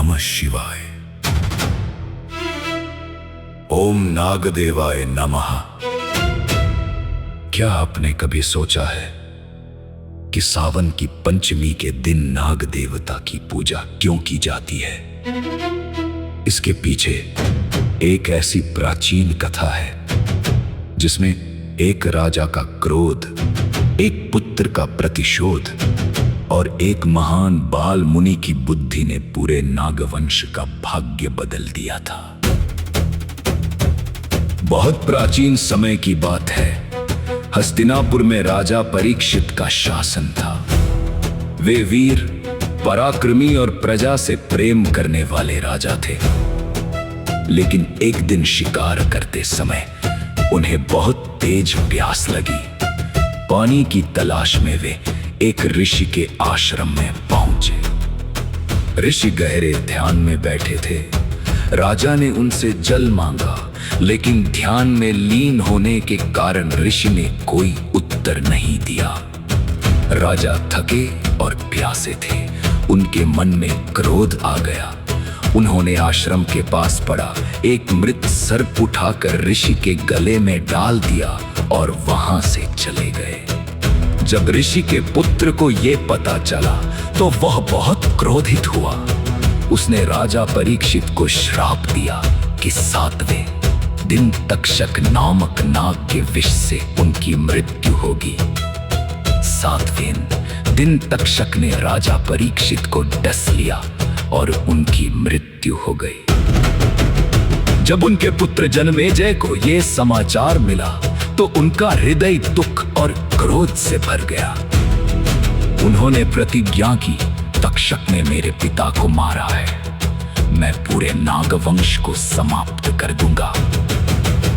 नमः शिवाय। ओम नागदेवाय नमः। क्या आपने कभी सोचा है कि सावन की पंचमी के दिन नाग देवता की पूजा क्यों की जाती है? इसके पीछे एक ऐसी प्राचीन कथा है जिसमें एक राजा का क्रोध, एक पुत्र का प्रतिशोध और एक महान बाल मुनि की बुद्धि ने पूरे नागवंश का भाग्य बदल दिया था। बहुत प्राचीन समय की बात है। हस्तिनापुर में राजा परीक्षित का शासन था। वे वीर, पराक्रमी और प्रजा से प्रेम करने वाले राजा थे। लेकिन एक दिन शिकार करते समय उन्हें बहुत तेज प्यास लगी। पानी की तलाश में वे एक ऋषि के आश्रम में पहुंचे। ऋषि गहरे ध्यान में बैठे थे। राजा ने उनसे जल मांगा, लेकिन ध्यान में लीन होने के कारण ऋषि ने कोई उत्तर नहीं दिया। राजा थके और प्यासे थे। उनके मन में क्रोध आ गया। उन्होंने आश्रम के पास पड़ा एक मृत सर्प उठाकर ऋषि के गले में डाल दिया और वहां से चले गए। जब ऋषि के पुत्र को यह पता चला तो वह बहुत क्रोधित हुआ। उसने राजा परीक्षित को श्राप दिया कि 7वें दिन तक्षक नामक नाग के विष से उनकी मृत्यु होगी। 7वें दिन तक्षक ने राजा परीक्षित को डस लिया और उनकी मृत्यु हो गई। जब उनके पुत्र जन्मेजय को यह समाचार मिला तो उनका हृदय दुख और क्रोध से भर गया। उन्होंने प्रतिज्ञा की, तक्षक ने मेरे पिता को मारा है, मैं पूरे नागवंश को समाप्त कर दूंगा।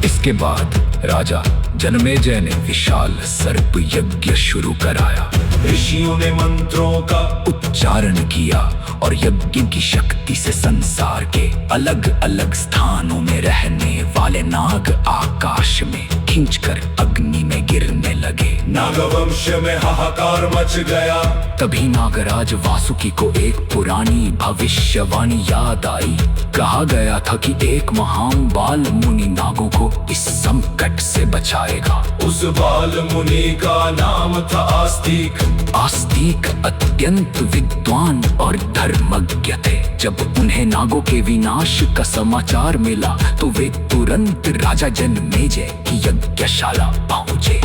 इसके बाद राजा जन्मेजय ने विशाल सर्प यज्ञ शुरू कराया। ऋषियों ने मंत्रों का उच्चारण किया और यज्ञ की शक्ति से संसार के अलग अलग स्थानों में रहने वाले नाग आकाश में खींचकर अग्नि में गिरने लगे। नागवंश में हाहाकार मच गया। तभी नागराज वासुकी को एक पुरानी भविष्यवाणी याद आई। कहा गया था कि एक महान बाल मुनि नागों को इस संकट से बचाएगा। उस बाल मुनि का नाम था आस्तिक। आस्तिक अत्यंत विद्वान और धर्मज्ञ थे। जब उन्हें नागों के विनाश का समाचार मिला तो वे तुरंत राजा जन्मेजय की यज्ञशाला पहुंचे।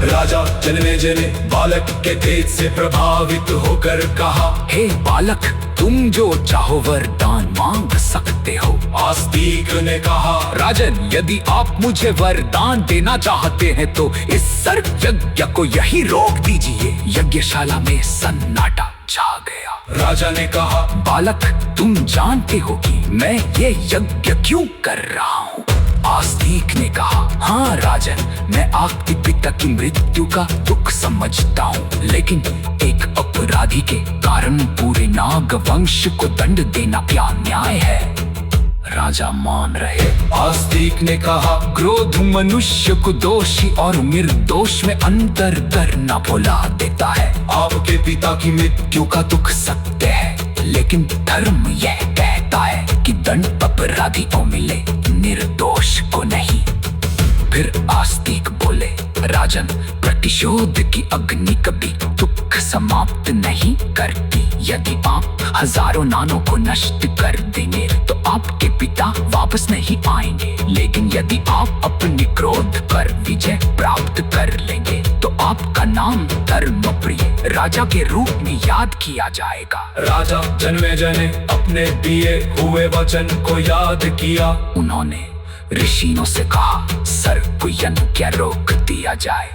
राजा जन्मेजय ने बालक के तेज से प्रभावित होकर कहा, हे बालक, तुम जो चाहो वरदान मांग सकते हो। आस्तिक ने कहा, राजन, यदि आप मुझे वरदान देना चाहते हैं तो इस सर्प यज्ञ को यही रोक दीजिए। यज्ञशाला में सन्नाटा छा गया। राजा ने कहा, बालक, तुम जानते हो कि मैं ये यज्ञ क्यों कर रहा हूँ? आस्तिक ने कहा, हाँ राजन, मैं आपके पिता की मृत्यु का दुख समझता हूँ, लेकिन एक अपराधी के कारण पूरे नागवंश को दंड देना क्या न्याय है? राजा मान रहे। आस्तिक ने कहा, क्रोध मनुष्य को दोषी और निर्दोष में अंतर करना भुला देता है। आपके पिता की मृत्यु का दुख सत्य है, लेकिन धर्म यह कहता है कि दंड अपराधी को मिले, निर्दोष को नहीं। फिर आस्तिक बोले, राजन, प्रतिशोध की अग्नि कभी दुख समाप्त नहीं करती। यदि आप हजारों नानों को नष्ट कर देंगे तो आपके पिता वापस नहीं आएंगे, लेकिन यदि आप अपने क्रोध पर विजय प्राप्त कर लेंगे तो आपका नाम धर्मप्रिय राजा के रूप में याद किया जाएगा। राजा जन्मेजय ने अपने दिए हुए वचन को याद किया। उन्होंने ऋषियों से कहा, सर्प यज्ञ रोक दिया जाए।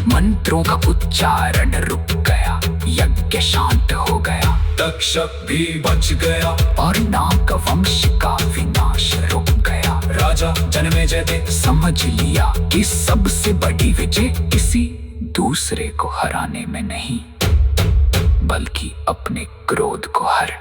मंत्रों का उच्चारण रुक गया। यज्ञ शांत हो गया। तक्षक भी बच गया और नागवंश का विनाश रुक गया। राजा जन्मेजय ने समझ लिया कि सबसे बड़ी विजय किसी दूसरे को हराने में नहीं, बल्कि अपने क्रोध को हर